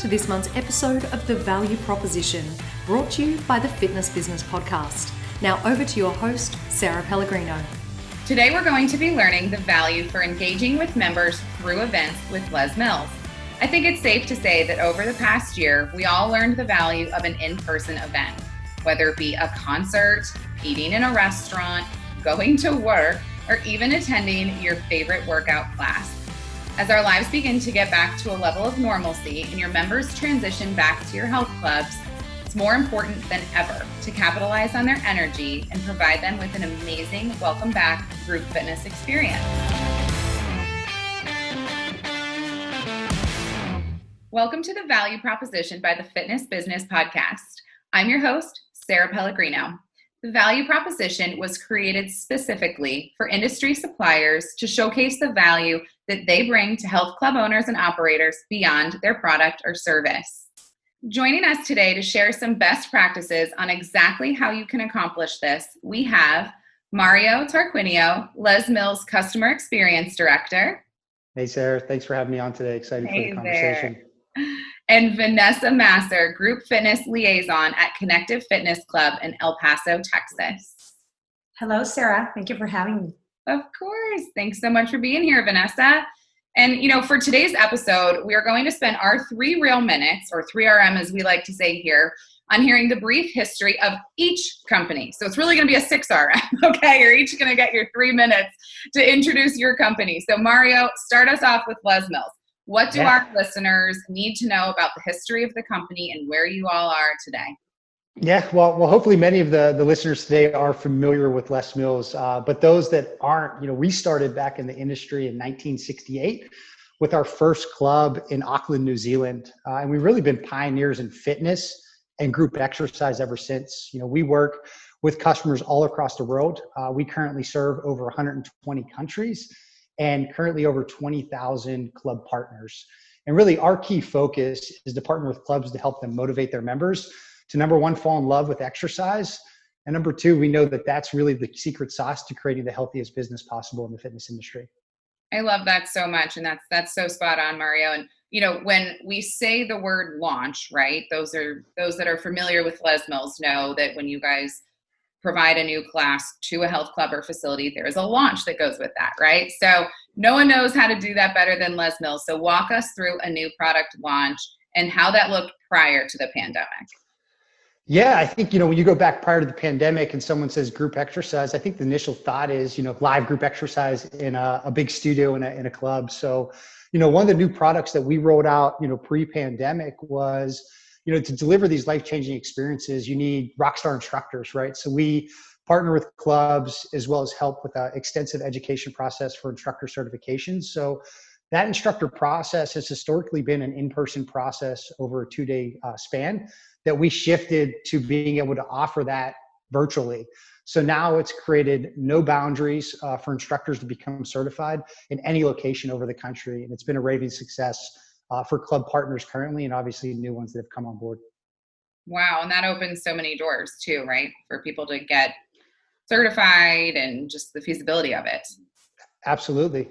to this month's episode of The Value Proposition, brought to you by the Fitness Business Podcast. Now over to your host, Sarah Pellegrino. Today we're going to be learning the value for engaging with members through events with Les Mills. I think it's safe to say that over the past year, we all learned the value of an in-person event, whether it be a concert, eating in a restaurant, going to work, or even attending your favorite workout class. As our lives begin to get back to a level of normalcy and your members transition back to your health clubs, it's more important than ever to capitalize on their energy and provide them with an amazing welcome back group fitness experience. Welcome to the Value Proposition by the Fitness Business Podcast. I'm your host, Sarah Pellegrino. The Value Proposition was created specifically for industry suppliers to showcase the value that they bring to health club owners and operators beyond their product or service. Joining us today to share some best practices on exactly how you can accomplish this, we have Mario Tarquinio, Les Mills Customer Experience Director. Hey, Sarah. Thanks for having me on today. Excited for the conversation. There. And Vanessa Masser, Group Fitness Liaison at Connective Fitness Club in El Paso, Texas. Hello, Sarah. Thank you for having me. Of course. Thanks so much for being here, Vanessa. And, for today's episode, we are going to spend our 3 real minutes, or 3RM as we like to say here, on hearing the brief history of each company. So it's really going to be a 6RM, okay? You're each going to get your 3 minutes to introduce your company. So Mario, start us off with Les Mills. What do our listeners need to know about the history of the company and where you all are today? Yeah, well, hopefully many of the listeners today are familiar with Les Mills, but those that aren't, we started back in the industry in 1968 with our first club in Auckland, New Zealand. And we've really been pioneers in fitness and group exercise ever since. We work with customers all across the world. We currently serve over 120 countries and currently over 20,000 club partners. And really our key focus is to partner with clubs to help them motivate their members to, number one, fall in love with exercise. And number two, we know that that's really the secret sauce to creating the healthiest business possible in the fitness industry. I love that so much. And that's so spot on, Mario. And, when we say the word launch, right, those that are familiar with Les Mills know that when you guys provide a new class to a health club or facility, there is a launch that goes with that, right? So no one knows how to do that better than Les Mills. So walk us through a new product launch and how that looked prior to the pandemic. Yeah, I think, when you go back prior to the pandemic and someone says group exercise, I think the initial thought is, live group exercise in a big studio in a club. So, one of the new products that we rolled out, pre-pandemic was, to deliver these life-changing experiences, you need rockstar instructors, right? So we partner with clubs as well as help with an extensive education process for instructor certifications. So that instructor process has historically been an in-person process over a 2-day span that we shifted to being able to offer that virtually. So now it's created no boundaries for instructors to become certified in any location over the country. And it's been a raving success for club partners currently, and obviously new ones that have come on board. Wow. And that opens so many doors too, right? For people to get certified and just the feasibility of it. Absolutely.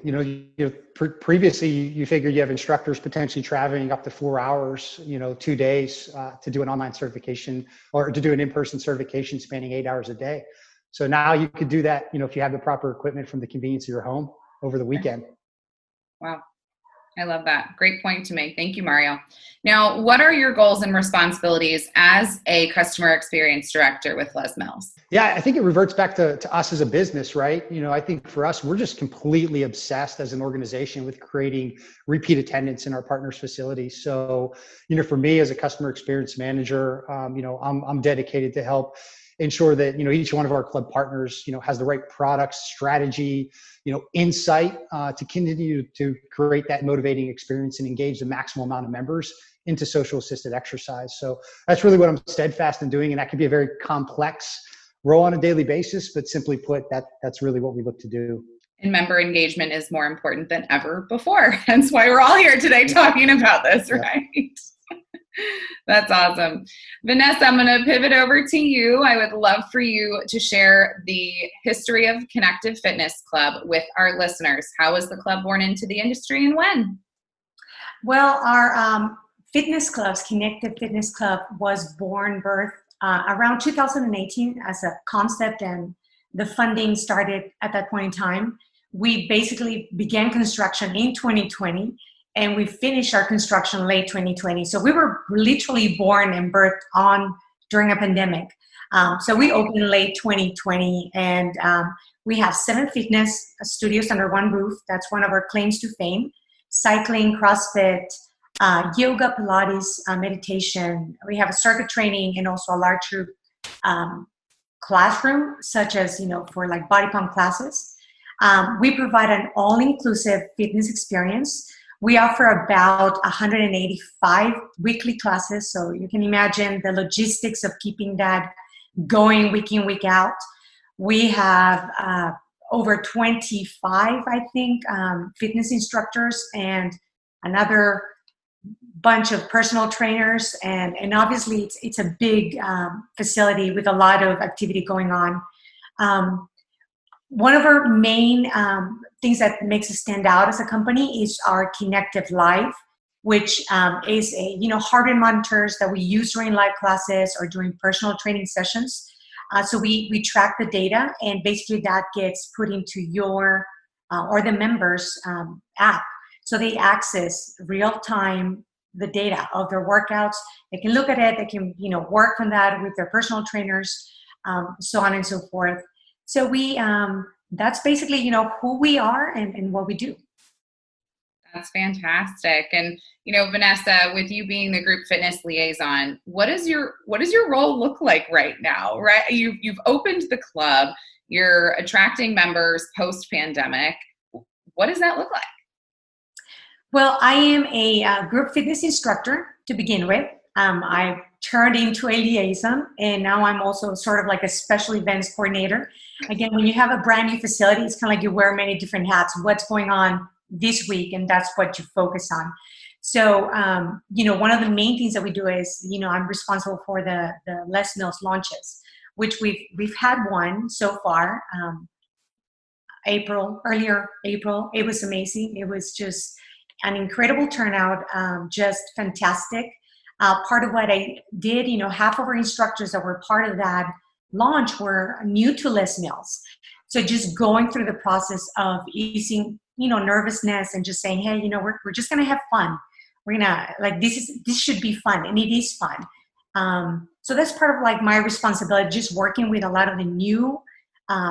Previously you figured you have instructors potentially traveling up to 4 hours, 2 days to do an online certification or to do an in-person certification spanning 8 hours a day. So now you could do that, if you have the proper equipment from the convenience of your home over the weekend. Wow. I love that. Great point to make. Thank you, Mario. Now, what are your goals and responsibilities as a customer experience director with Les Mills? Yeah, I think it reverts back to us as a business, right? I think for us, we're just completely obsessed as an organization with creating repeat attendance in our partners' facilities. So, for me as a customer experience manager, I'm dedicated to help ensure that, each one of our club partners, has the right products, strategy, insight to continue to create that motivating experience and engage the maximum amount of members into social assisted exercise. So that's really what I'm steadfast in doing. And that can be a very complex role on a daily basis, but simply put, that's really what we look to do. And member engagement is more important than ever before. Hence why we're all here today talking about this, right? That's awesome. Vanessa, I'm going to pivot over to you. I would love for you to share the history of Connective Fitness Club with our listeners. How was the club born into the industry and when? Well, our fitness clubs, Connective Fitness Club was birthed around 2018 as a concept, and the funding started at that point in time. We basically began construction in 2020, and we finished our construction late 2020. So we were literally born and birthed during a pandemic. So we opened late 2020, and we have 7 fitness studios under one roof. That's one of our claims to fame. Cycling, CrossFit, yoga, Pilates, meditation. We have a circuit training and also a larger classroom, such as, for like body pump classes. We provide an all-inclusive fitness experience. We offer about 185 weekly classes. So you can imagine the logistics of keeping that going week in, week out. We have over 25, I think, fitness instructors and another bunch of personal trainers. And obviously it's a big facility with a lot of activity going on. One of our main things that makes us stand out as a company is our Connective Live, which is heart rate monitors that we use during live classes or during personal training sessions. So we track the data, and basically that gets put into your or the members' app. So they access real time the data of their workouts. They can look at it. They can work on that with their personal trainers, so on and so forth. So that's basically who we are and what we do. That's fantastic. And Vanessa, with you being the group fitness liaison, what does your role look like right now? Right, you've opened the club. You're attracting members post pandemic. What does that look like? Well, I am a group fitness instructor to begin with. I turned into a liaison, and now I'm also sort of like a special events coordinator. Again, when you have a brand new facility, it's kind of like you wear many different hats. What's going on this week, and that's what you focus on. So, one of the main things that we do is, I'm responsible for the Les Mills launches, which we've had one so far. Earlier April, it was amazing. It was just an incredible turnout, just fantastic. Part of what I did, half of our instructors that were part of that launch were new to Les Mills. So just going through the process of easing, nervousness and just saying, hey, we're just going to have fun. We're going to this should be fun. And it is fun. So that's part of like my responsibility, just working with a lot of the new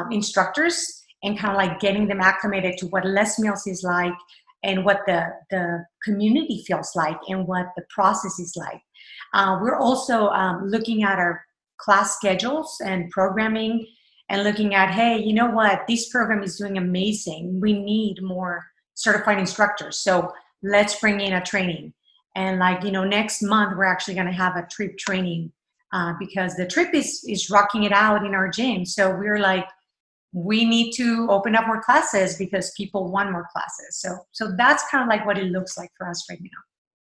instructors and kind of like getting them acclimated to what Les Mills is like and what the community feels like and what the process is like. We're also looking at our class schedules and programming and looking at, hey, you know what, this program is doing amazing. We need more certified instructors. So let's bring in a training. And next month, we're actually going to have a trip training because the trip is rocking it out in our gym. So we're like, we need to open up more classes because people want more classes. So that's kind of like what it looks like for us right now.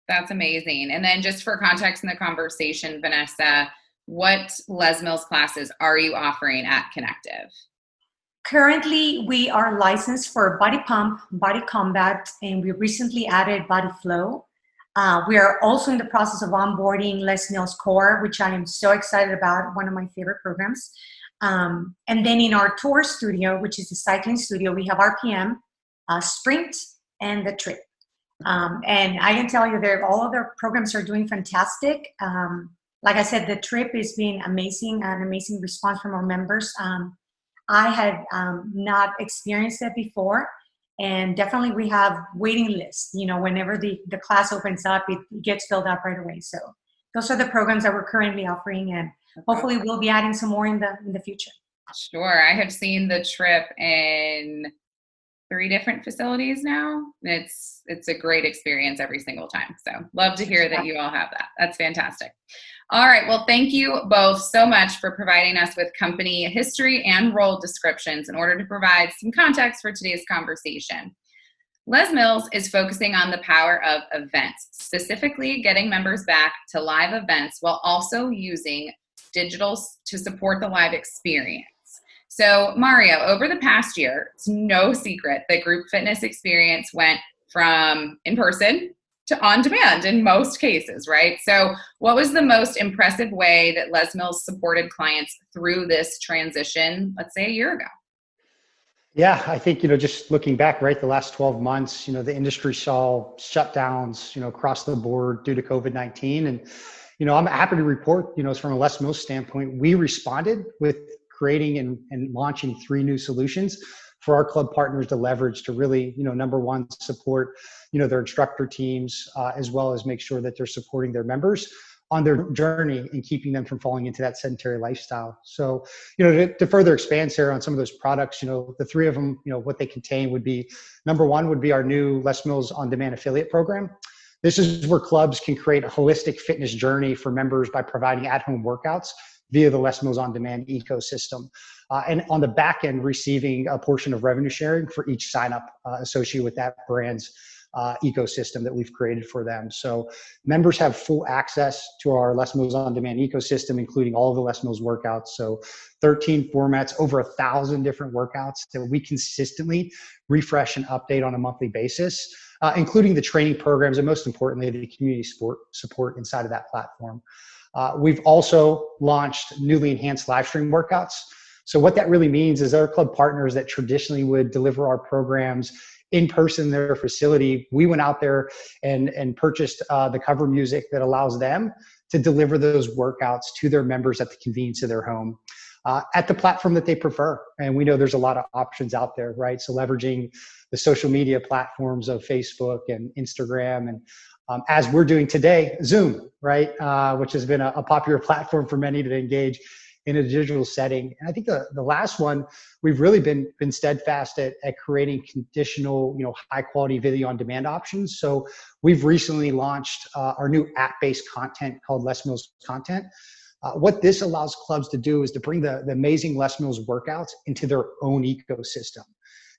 That's amazing. And then just for context in the conversation, Vanessa, what Les Mills classes are you offering at Connective? Currently, we are licensed for body pump, body combat, and we recently added body flow. We are also in the process of onboarding Les Mills Core, which I am so excited about, one of my favorite programs. And then in our tour studio, which is the cycling studio, we have RPM, Sprint, and the Trip. And I can tell you that all of their programs are doing fantastic. Like I said, the Trip is being amazing, an amazing response from our members. I had not experienced it before, and definitely we have waiting lists. Whenever the class opens up, it gets filled up right away. So those are the programs that we're currently offering, and hopefully we'll be adding some more in the future. Sure. I have seen the Trip in 3 different facilities now. It's a great experience every single time. So love to hear that you all have that. That's fantastic. All right. Well, thank you both so much for providing us with company history and role descriptions in order to provide some context for today's conversation. Les Mills is focusing on the power of events, specifically getting members back to live events while also using digital to support the live experience. So Mario, over the past year, it's no secret that group fitness experience went from in person to on demand in most cases, right? So what was the most impressive way that Les Mills supported clients through this transition, let's say a year ago? Yeah, I think, just looking back, right, the last 12 months, the industry saw shutdowns, across the board due to COVID-19. And, I'm happy to report, from a Les Mills standpoint, we responded with creating and launching 3 new solutions for our club partners to leverage to really, number one, support, their instructor teams, as well as make sure that they're supporting their members on their journey and keeping them from falling into that sedentary lifestyle. So, to further expand, Sarah, on some of those products, the 3 of them, what they contain would be, number one would be our new Les Mills On Demand affiliate program. This is where clubs can create a holistic fitness journey for members by providing at-home workouts via the Les Mills On Demand ecosystem. And on the back end, receiving a portion of revenue sharing for each sign up associated with that brand's ecosystem that we've created for them. So members have full access to our Les Mills On Demand ecosystem, including all of the Les Mills workouts. So 13 formats, over 1,000 different workouts that we consistently refresh and update on a monthly basis, including the training programs and, most importantly, the community support inside of that platform. We've also launched newly enhanced live stream workouts. So what that really means is our club partners that traditionally would deliver our programs in person in their facility, we went out there and purchased the cover music that allows them to deliver those workouts to their members at the convenience of their home, at the platform that they prefer. And we know there's a lot of options out there, right? So leveraging the social media platforms of Facebook and Instagram, and as we're doing today, Zoom, right? Which has been a popular platform for many to engage in a digital setting. And I think the last one, we've really been steadfast at creating conditional, high quality video on demand options. So we've recently launched our new app-based content called Les Mills Content. What this allows clubs to do is to bring the amazing Les Mills workouts into their own ecosystem.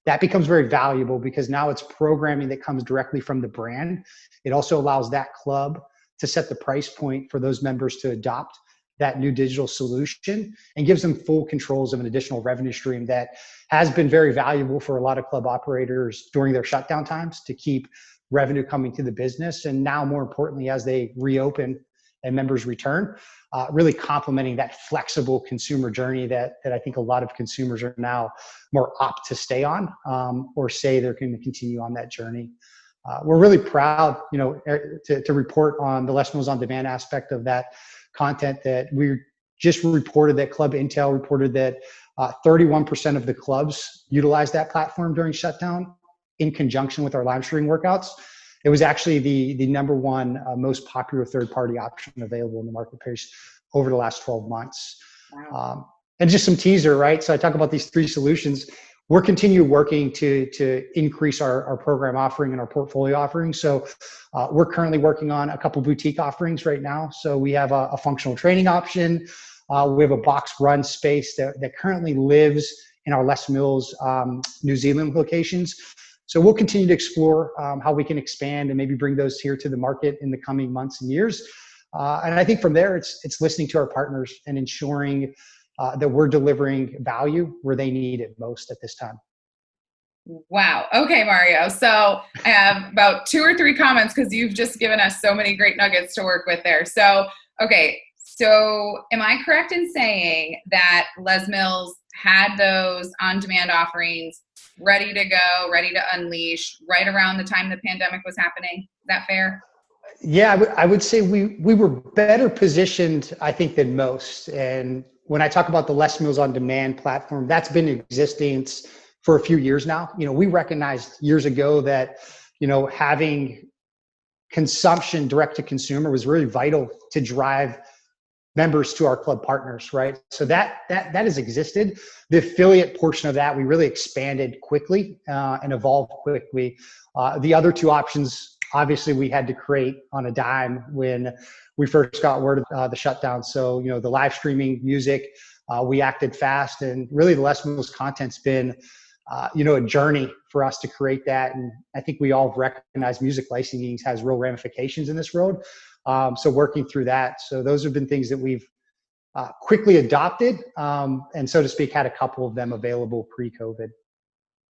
That becomes very valuable because now it's programming that comes directly from the brand. It also allows that club to set the price point for those members to adopt that new digital solution, and gives them full controls of an additional revenue stream that has been very valuable for a lot of club operators during their shutdown times to keep revenue coming to the business. And now, more importantly, as they reopen and members return, really complementing that flexible consumer journey that I think a lot of consumers are now more opt to stay on, or say they're going to continue on that journey. We're really proud, to report on the Les Mills On Demand aspect of that content, that we just reported that Club Intel reported that 31% of the clubs utilized that platform during shutdown in conjunction with our live streaming workouts. It was actually the number one most popular third-party option available in the marketplace over the last 12 months. Wow. And just some teaser, right? So I talk about these 3 solutions. We're continue working to increase our program offering and our portfolio offering. So we're currently working on a couple boutique offerings right now. So we have a functional training option. We have a box run space that currently lives in our Les Mills New Zealand locations. So we'll continue to explore how we can expand and maybe bring those here to the market in the coming months and years. And I think from there, it's listening to our partners and ensuring that we're delivering value where they need it most at this time. Wow. Okay, Mario. So I have about 2 or 3 comments because you've just given us so many great nuggets to work with there. So, okay. So am I correct in saying that Les Mills had those on-demand offerings ready to go, ready to unleash right around the time the pandemic was happening? Is that fair? Yeah, I would say we were better positioned, I think, than most. And when I talk about the Les Mills On Demand platform, that's been in existence for a few years now. We recognized years ago that, having consumption direct to consumer was really vital to drive members to our club partners, right? So that has existed. The affiliate portion of that, we really expanded quickly and evolved quickly. The other 2 options, obviously, we had to create on a dime when we first got word of the shutdown. So, the live streaming music, we acted fast, and really the Les Mills content's been, a journey for us to create that. And I think we all recognize music licensing has real ramifications in this world. So working through that. So those have been things that we've quickly adopted, and so to speak, had a couple of them available pre-COVID.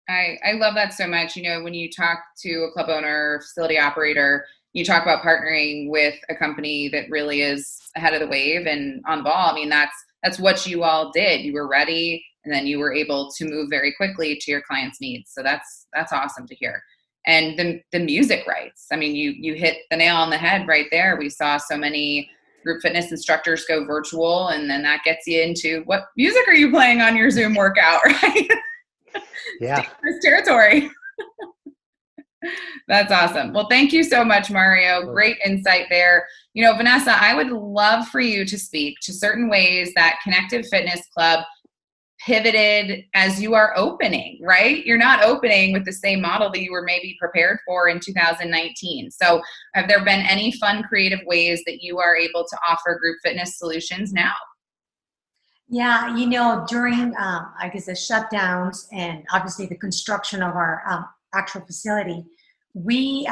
I love that so much. When you talk to a club owner or facility operator, you talk about partnering with a company that really is ahead of the wave and on the ball. I mean, that's what you all did. You were ready, and then you were able to move very quickly to your clients' needs. So that's awesome to hear. And the music rights. I mean, you hit the nail on the head right there. We saw so many group fitness instructors go virtual, and then that gets you into what music are you playing on your Zoom workout, right? Yeah. Dangerous territory. That's awesome. Well, thank you so much, Mario. Great insight there. Vanessa, I would love for you to speak to certain ways that Connective Fitness Club pivoted as you are opening, right? You're not opening with the same model that you were maybe prepared for in 2019. So have there been any fun, creative ways that you are able to offer group fitness solutions now? Yeah, during, I guess, the shutdowns and obviously the construction of our actual facility, we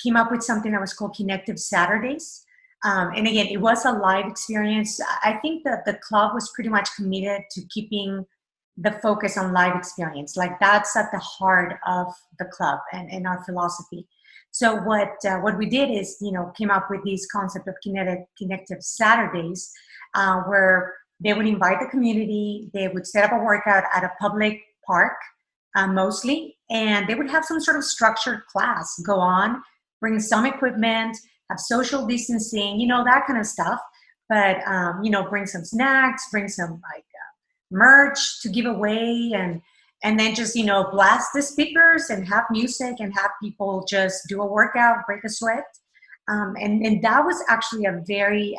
came up with something that was called Connective Saturdays. And again, it was a live experience. I think that the club was pretty much committed to keeping the focus on live experience. Like that's at the heart of the club and our philosophy. So what we did is, came up with this concept of Connective Saturdays, where they would invite the community. They would set up a workout at a public park, mostly, and they would have some sort of structured class go on, bring some equipment, have social distancing, that kind of stuff. But, bring some snacks, bring some merch to give away, and then just, blast the speakers and have music and have people just do a workout, break a sweat. And that was actually a very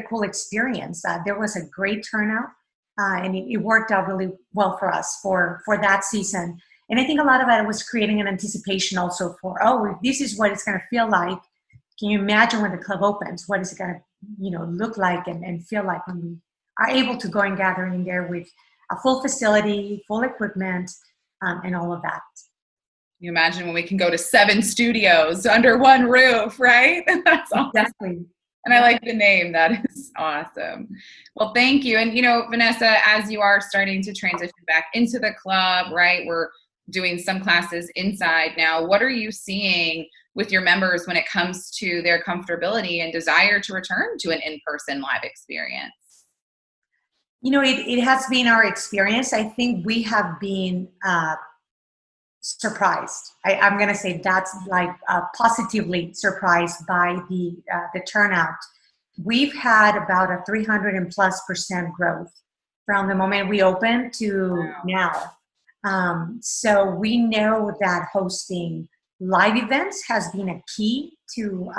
cool experience. There was a great turnout, and it worked out really well for us for that season. And I think a lot of it was creating an anticipation also for, if this is what it's going to feel like. Can you imagine when the club opens? What is it going to, look like and feel like when we are able to go and gather in there with a full facility, full equipment, and all of that. You imagine when we can go to 7 studios under one roof, right? That's awesome. Exactly. And I like the name. That is awesome. Well, thank you. And, Vanessa, as you are starting to transition back into the club, right, we're doing some classes inside now. What are you seeing with your members when it comes to their comfortability and desire to return to an in-person live experience? It has been our experience. I think we have been surprised. I'm going to say that's positively surprised by the turnout. We've had about a 300+% growth from the moment we opened to now. So we know that hosting live events has been a key to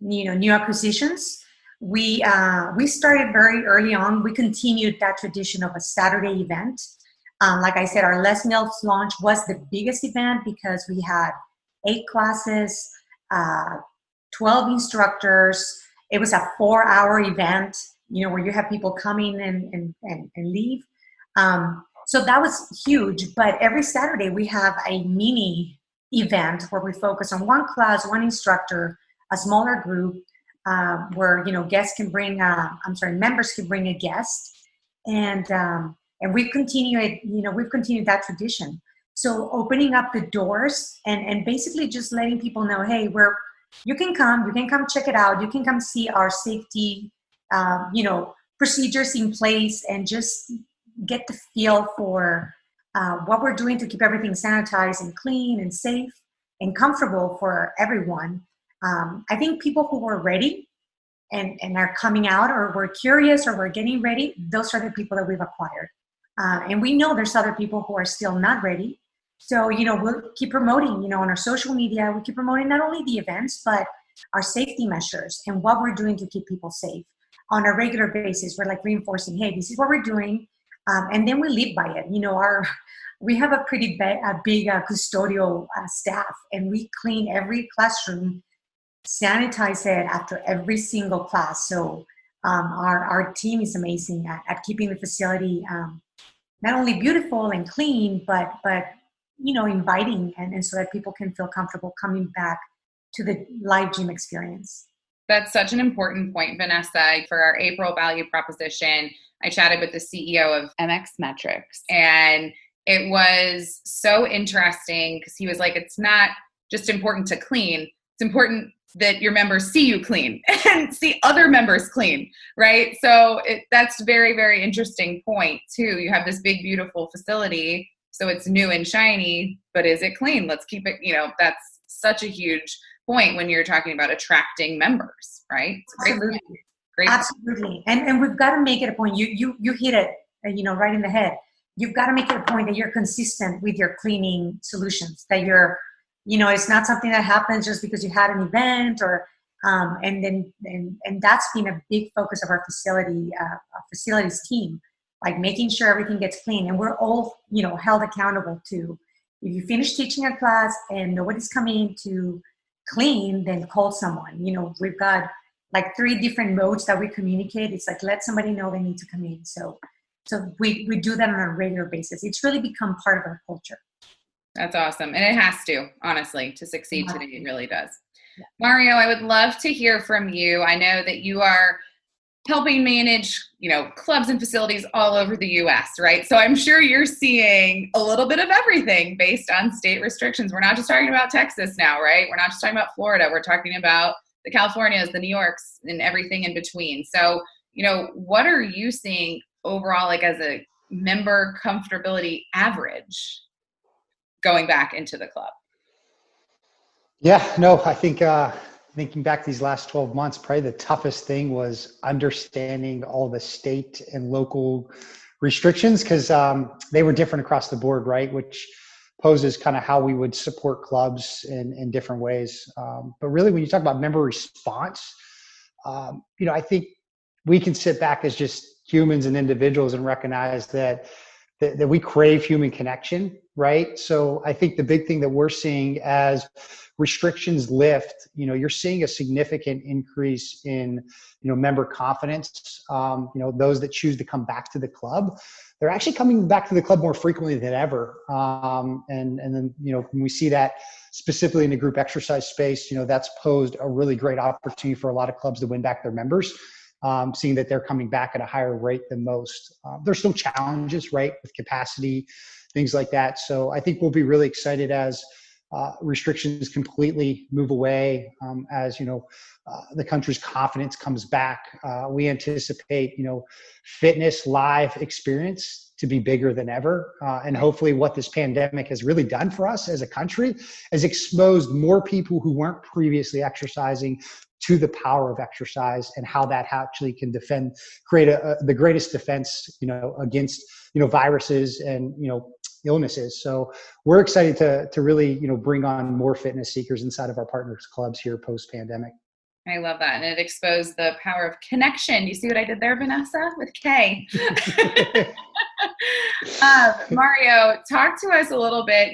new acquisitions. We started very early on. We continued that tradition of a Saturday event. Like I said, our Les Mills launch was the biggest event because we had 8 classes, 12 instructors. It was a 4-hour event, where you have people come in and leave. So that was huge. But every Saturday we have a mini event where we focus on one class, one instructor, a smaller group, where members can bring a guest, and we've continued that tradition. So opening up the doors and basically just letting people know, hey, you can come check it out. You can come see our safety, procedures in place and just get the feel for what we're doing to keep everything sanitized and clean and safe and comfortable for everyone. I think people who were ready and are coming out, or were curious, or were getting ready, those are the people that we've acquired. And we know there's other people who are still not ready. So, we'll keep promoting, on our social media. We keep promoting not only the events, but our safety measures and what we're doing to keep people safe on a regular basis. We're reinforcing, hey, this is what we're doing. And then we live by it. We have a pretty big custodial staff, and we clean every classroom, sanitize it after every single class. So our team is amazing at keeping the facility not only beautiful and clean, but inviting, and so that people can feel comfortable coming back to the live gym experience. That's such an important point, Vanessa. For our April value proposition, I chatted with the CEO of MX Metrics, and it was so interesting because he was like, it's not just important to clean. It's important that your members see you clean and see other members clean, right? So that's very, very interesting point too. You have this big, beautiful facility, so it's new and shiny, but is it clean? Let's keep it, that's such a huge point when you're talking about attracting members, right? It's a great Absolutely. point. Great. Absolutely. And we've got to make it a point. You hit it, right in the head. You've got to make it a point that you're consistent with your cleaning solutions, that you're, it's not something that happens just because you had an event or, and that's been a big focus of our facilities team, like making sure everything gets clean. And we're all, held accountable to, if you finish teaching a class and nobody's coming to clean, then call someone. We've got like 3 different modes that we communicate. It's like, let somebody know they need to come in. So we do that on a regular basis. It's really become part of our culture. That's awesome. And it has to, honestly, to succeed today. It really does. Yeah. Mario, I would love to hear from you. I know that you are helping manage, clubs and facilities all over the U.S., right? So I'm sure you're seeing a little bit of everything based on state restrictions. We're not just talking about Texas now, right? We're not just talking about Florida. We're talking about the Californias, the New Yorks, and everything in between. So, what are you seeing overall, like as a member comfortability average going back into the club? Yeah, no, I think thinking back these last 12 months, probably the toughest thing was understanding all the state and local restrictions, because they were different across the board, right? Which poses kind of how we would support clubs in different ways. But really, when you talk about member response, I think we can sit back as just humans and individuals and recognize that we crave human connection, right? So I think the big thing that we're seeing as restrictions lift, you're seeing a significant increase in, member confidence. Those that choose to come back to the club, they're actually coming back to the club more frequently than ever. And then, when we see that specifically in the group exercise space, that's posed a really great opportunity for a lot of clubs to win back their members. Seeing that they're coming back at a higher rate than most. There's still challenges, right, with capacity, things like that. So I think we'll be really excited as restrictions completely move away, as the country's confidence comes back. We anticipate, fitness live experience to be bigger than ever. And hopefully what this pandemic has really done for us as a country is exposed more people who weren't previously exercising to the power of exercise and how that actually can create the greatest defense, against, viruses and, illnesses. So we're excited to really, bring on more fitness seekers inside of our partners clubs here post-pandemic. I love that. And it exposed the power of connection. You see what I did there, Vanessa, with K? Mario, talk to us a little bit,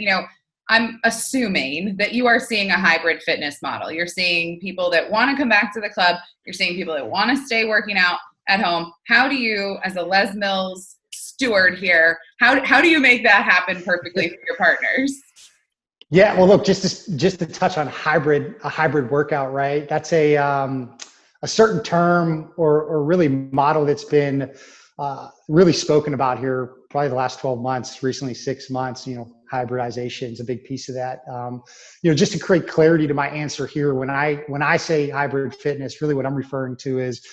I'm assuming that you are seeing a hybrid fitness model. You're seeing people that want to come back to the club. You're seeing people that want to stay working out at home. How do you, as a Les Mills steward here, how do you make that happen perfectly for your partners? Yeah, well, look, just to touch on a hybrid workout, right? That's a certain term or really model that's been really spoken about here probably the last 12 months, recently 6 months. Hybridization is a big piece of that. Just to create clarity to my answer here, when I say hybrid fitness, really what I'm referring to is,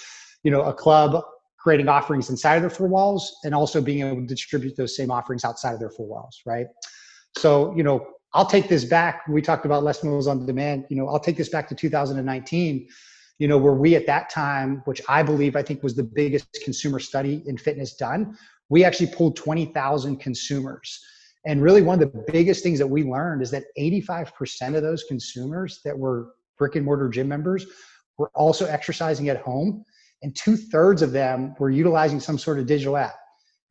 a club creating offerings inside of their 4 walls and also being able to distribute those same offerings outside of their 4 walls, right? So, I'll take this back. We talked about Les Mills on Demand. I'll take this back to 2019, where we at that time, which I think was the biggest consumer study in fitness done, we actually pulled 20,000 consumers. And really one of the biggest things that we learned is that 85% of those consumers that were brick and mortar gym members were also exercising at home. And 2/3 of them were utilizing some sort of digital app.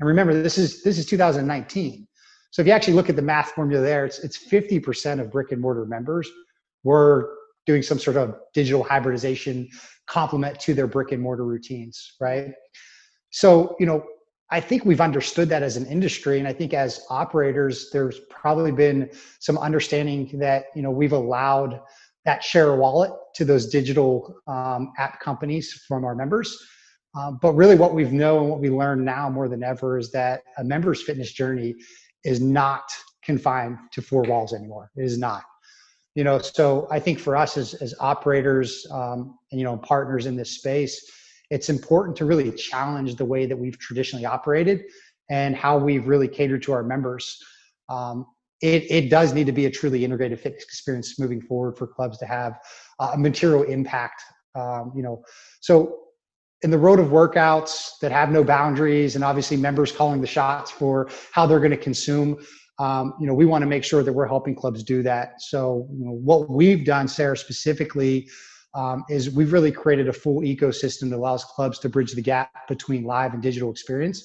And remember, this is 2019. So if you actually look at the math formula there, it's 50% of brick and mortar members were doing some sort of digital hybridization complement to their brick and mortar routines, right? So, I think we've understood that as an industry. And I think as operators, there's probably been some understanding that, we've allowed that share a wallet to those digital app companies from our members. But really what we've known and what we learn now more than ever is that a member's fitness journey is not confined to 4 walls anymore. It is not. So I think for us as operators, and, partners in this space, it's important to really challenge the way that we've traditionally operated and how we've really catered to our members. It does need to be a truly integrated fitness experience moving forward for clubs to have a material impact. So in the road of workouts that have no boundaries, and obviously members calling the shots for how they're going to consume, we want to make sure that we're helping clubs do that. So what we've done, Sarah, specifically, is we've really created a full ecosystem that allows clubs to bridge the gap between live and digital experience.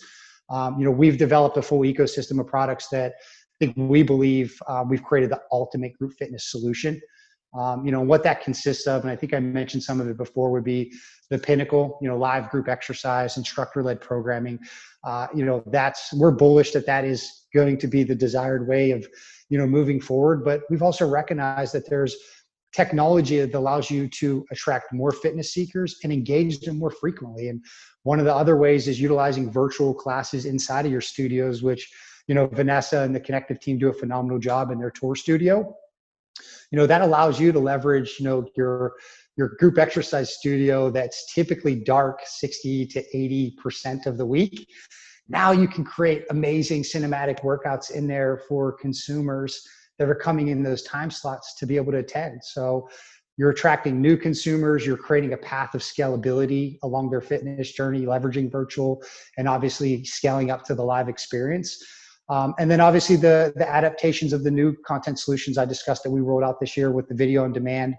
We've developed a full ecosystem of products that I think we believe we've created the ultimate group fitness solution. What that consists of, and I think I mentioned some of it before, would be the pinnacle, live group exercise, instructor-led programming. We're bullish that is going to be the desired way of, moving forward. But we've also recognized that there's technology that allows you to attract more fitness seekers and engage them more frequently. And one of the other ways is utilizing virtual classes inside of your studios, which, Vanessa and the Connective team do a phenomenal job in their tour studio. That allows you to leverage, your group exercise studio that's typically dark 60 to 80% of the week. Now you can create amazing cinematic workouts in there for consumers that are coming in those time slots to be able to attend. So you're attracting new consumers, you're creating a path of scalability along their fitness journey, leveraging virtual and obviously scaling up to the live experience. And then obviously the adaptations of the new content solutions I discussed that we rolled out this year with the video on demand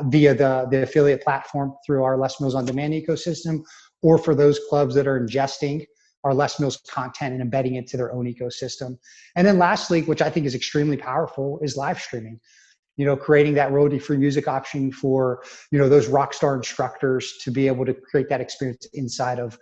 via the affiliate platform through our Les Mills on Demand ecosystem, or for those clubs that are ingesting our Les Mills content and embedding it to their own ecosystem. And then lastly, which I think is extremely powerful, is live streaming. Creating that royalty-free music option for, those rock star instructors to be able to create that experience inside of,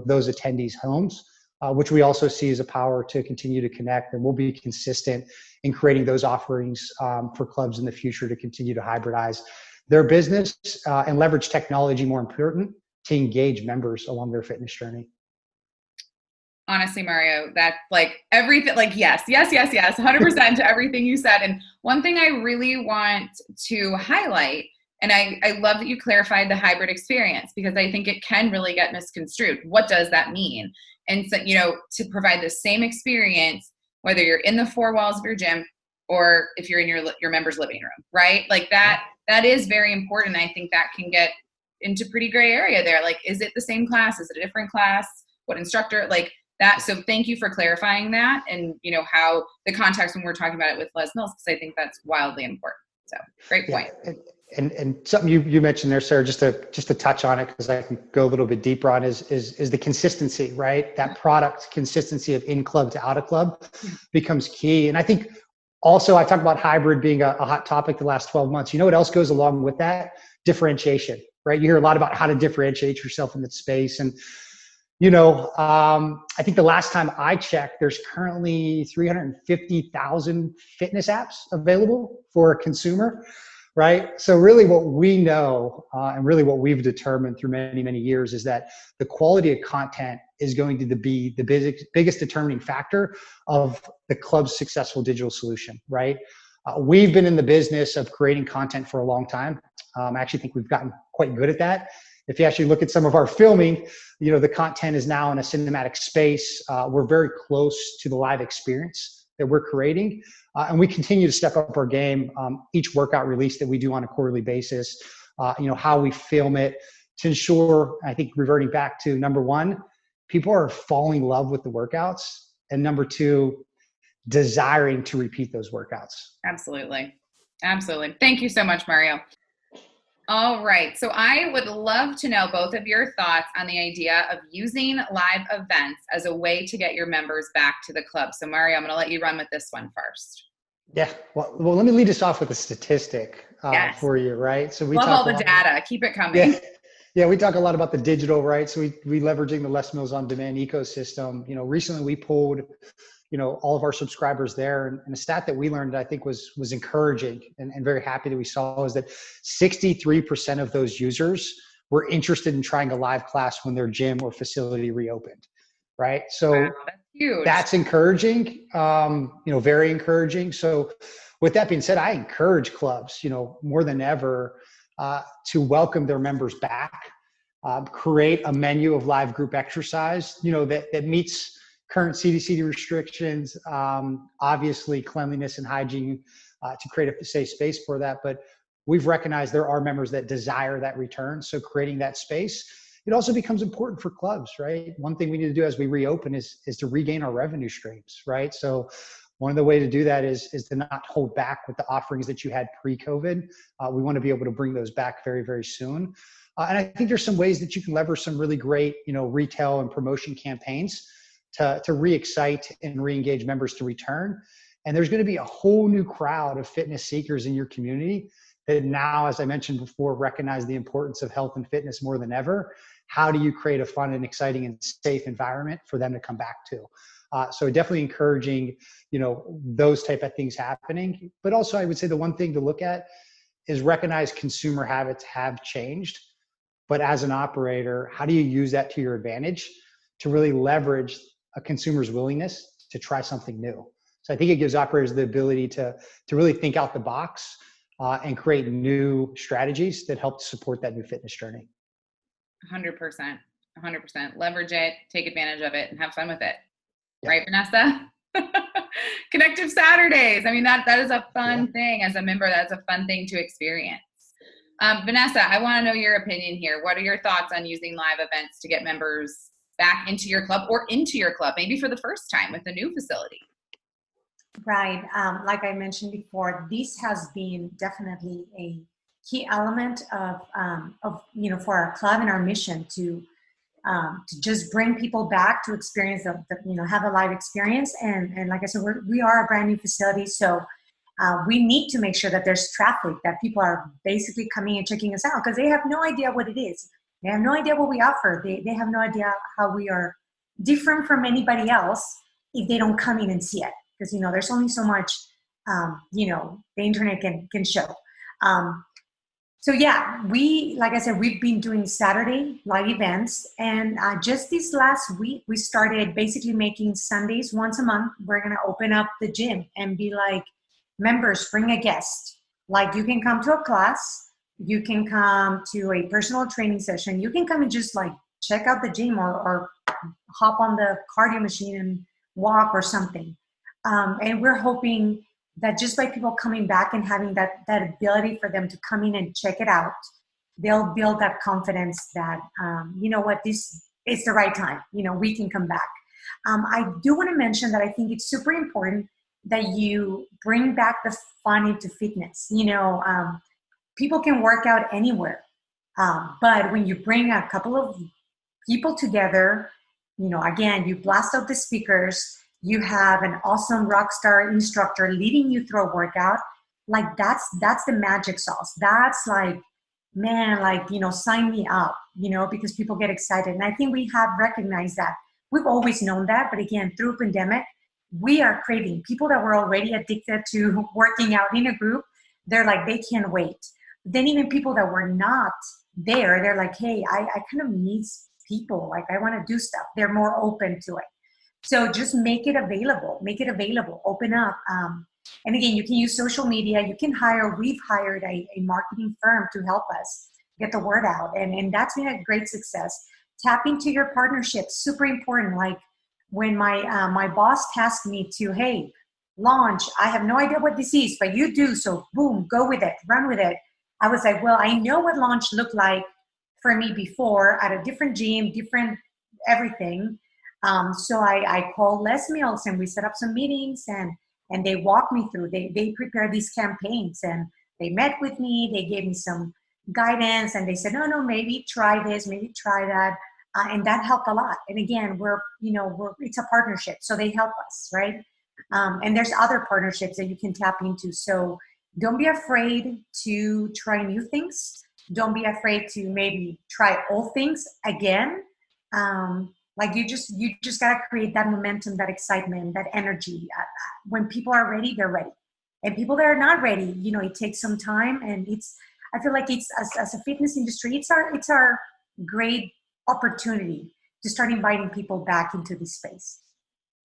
those attendees' homes. Which we also see as a power to continue to connect, and we'll be consistent in creating those offerings for clubs in the future to continue to hybridize their business and leverage technology, more important, to engage members along their fitness journey. Honestly, Mario, that's everything, yes, 100% to everything you said. And one thing I really want to highlight, and I love that you clarified the hybrid experience, because I think it can really get misconstrued. What does that mean? And so, to provide the same experience, whether you're in the four walls of your gym or if you're in your member's living room, right? That is very important. I think that can get into pretty gray area there. Is it the same class? Is it a different class? What instructor? That. So thank you for clarifying that, and how the context when we're talking about it with Les Mills, because I think that's wildly important. So great point. Yeah. And something you mentioned there, Sarah, just to touch on it, because I can go a little bit deeper on, is the consistency, right? That product consistency of in club to out of club becomes key. And I think also I talked about hybrid being a hot topic the last 12 months. What else goes along with that? Differentiation, right? You hear a lot about how to differentiate yourself in that space. And I think the last time I checked, there's currently 350,000 fitness apps available for a consumer. Right. So really what we know and really what we've determined through many, many years is that the quality of content is going to be the biggest determining factor of the club's successful digital solution. Right. We've been in the business of creating content for a long time. I actually think we've gotten quite good at that. If you actually look at some of our filming, the content is now in a cinematic space. We're very close to the live experience that we're creating. And we continue to step up our game. Each workout release that we do on a quarterly basis, how we film it to ensure, I think, reverting back to number one, people are falling in love with the workouts. And number two, desiring to repeat those workouts. Absolutely. Thank you so much, Mario. All right. So I would love to know both of your thoughts on the idea of using live events as a way to get your members back to the club. So Mario, I'm going to let you run with this one first. Yeah. Well, let me lead us off with a statistic for you, right? So we love all the data. Keep it coming. Yeah. We talk a lot about the digital, right? So we leveraging the Les Mills on Demand ecosystem. Recently we pulled, all of our subscribers there. And a stat that we learned, I think was encouraging and very happy that we saw, is that 63% of those users were interested in trying a live class when their gym or facility reopened. right? So wow, that's huge. that's encouraging, very encouraging. So with that being said, I encourage clubs, more than ever, to welcome their members back, create a menu of live group exercise, that meets current CDC restrictions, obviously cleanliness and hygiene, to create a safe space for that. But we've recognized there are members that desire that return. So creating that space, it also becomes important for clubs, right? One thing we need to do as we reopen is to regain our revenue streams, right? So one of the ways to do that is to not hold back with the offerings that you had pre-COVID. We want to be able to bring those back very, very soon. And I think there's some ways that you can leverage some really great, retail and promotion campaigns to re-excite and re-engage members to return. And there's going to be a whole new crowd of fitness seekers in your community that now, as I mentioned before, recognize the importance of health and fitness more than ever. How do you create a fun and exciting and safe environment for them to come back to? So definitely encouraging, those type of things happening. But also I would say the one thing to look at is recognize consumer habits have changed. But as an operator, how do you use that to your advantage to really leverage a consumer's willingness to try something new? So I think it gives operators the ability to really think out the box and create new strategies that help support that new fitness journey. 100%. Leverage it, take advantage of it, and have fun with it. Yeah. Right, Vanessa? Connective Saturdays. I mean, that is a fun thing. As a member, that's a fun thing to experience. Vanessa, I want to know your opinion here. What are your thoughts on using live events to get members back into your club or into your club, maybe for the first time with a new facility? Right. Like I mentioned before, this has been definitely a key element of for our club and our mission to just bring people back to experience have a live experience. And like I said, we are a brand new facility. So we need to make sure that there's traffic, that people are basically coming and checking us out because they have no idea what it is. They have no idea what we offer. They have no idea how we are different from anybody else if they don't come in and see it. Because, there's only so much, the internet can show. So yeah, like I said, we've been doing Saturday live events. And just this last week, we started basically making Sundays once a month. We're going to open up the gym and be like, members, bring a guest. Like you can come to a class, you can come to a personal training session, you can come and just like check out the gym or hop on the cardio machine and walk or something. And we're hoping that just by people coming back and having that ability for them to come in and check it out, they'll build that confidence that, this is the right time, we can come back. I do want to mention that I think it's super important that you bring back the fun into fitness. People can work out anywhere. But when you bring a couple of people together, again, you blast out the speakers, you have an awesome rock star instructor leading you through a workout. Like that's the magic sauce. That's like, man, like, sign me up, because people get excited. And I think we have recognized that. We've always known that. But again, through pandemic, we are craving people that were already addicted to working out in a group. They're like, they can't wait. Then even people that were not there, they're like, hey, I kind of need people. Like I want to do stuff. They're more open to it. So just make it available, open up. And again, you can use social media. We've hired a marketing firm to help us get the word out. And that's been a great success. Tap into your partnerships, super important. Like when my boss tasked me to, hey, launch, I have no idea what this is, but you do. So boom, go with it, run with it. I was like, well, I know what launch looked like for me before at a different gym, different everything. So I called Les Mills and we set up some meetings and they walked me through. They prepared these campaigns and they met with me. They gave me some guidance and they said, no, maybe try this, maybe try that. And that helped a lot. And again, it's a partnership. So they help us, right? And there's other partnerships that you can tap into. So don't be afraid to try new things. Don't be afraid to maybe try old things again. Like you just gotta create that momentum, that excitement, that energy. When people are ready, they're ready. And people that are not ready, it takes some time. And I feel like it's as a fitness industry, it's our great opportunity to start inviting people back into this space.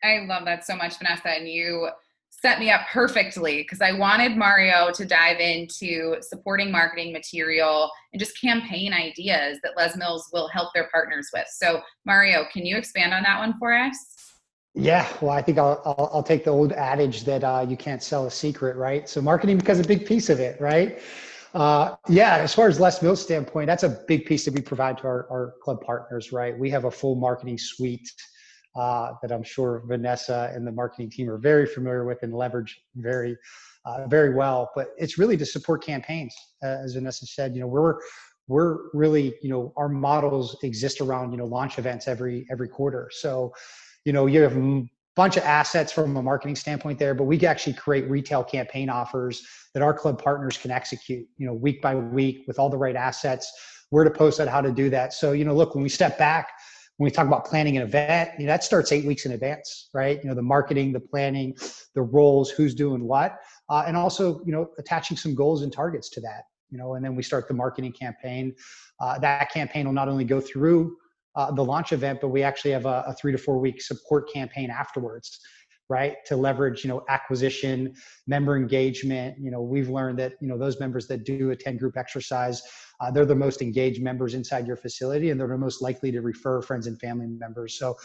I love that so much, Vanessa. And you set me up perfectly because I wanted Mario to dive into supporting marketing material and just campaign ideas that Les Mills will help their partners with. So Mario, can you expand on that one for us? Yeah, well, I think I'll take the old adage that you can't sell a secret, right? So marketing becomes a big piece of it, right? Yeah, as far as Les Mills' standpoint, that's a big piece that we provide to our club partners, right? We have a full marketing suite that I'm sure Vanessa and the marketing team are very familiar with and leverage very well. But it's really to support campaigns, as Vanessa said. We're really, our models exist around launch events every quarter. So you have a bunch of assets from a marketing standpoint there, but we can actually create retail campaign offers that our club partners can execute, week by week with all the right assets, where to post that, how to do that. So, look, when we step back, when we talk about planning an event, that starts 8 weeks in advance, right? The marketing, the planning, the roles, who's doing what, and also, attaching some goals and targets to that, and then we start the marketing campaign. That campaign will not only go through the launch event, but we actually have a 3 to 4 week support campaign afterwards, right? To leverage, acquisition, member engagement. We've learned that, those members that do attend group exercise, they're the most engaged members inside your facility, and they're the most likely to refer friends and family members. So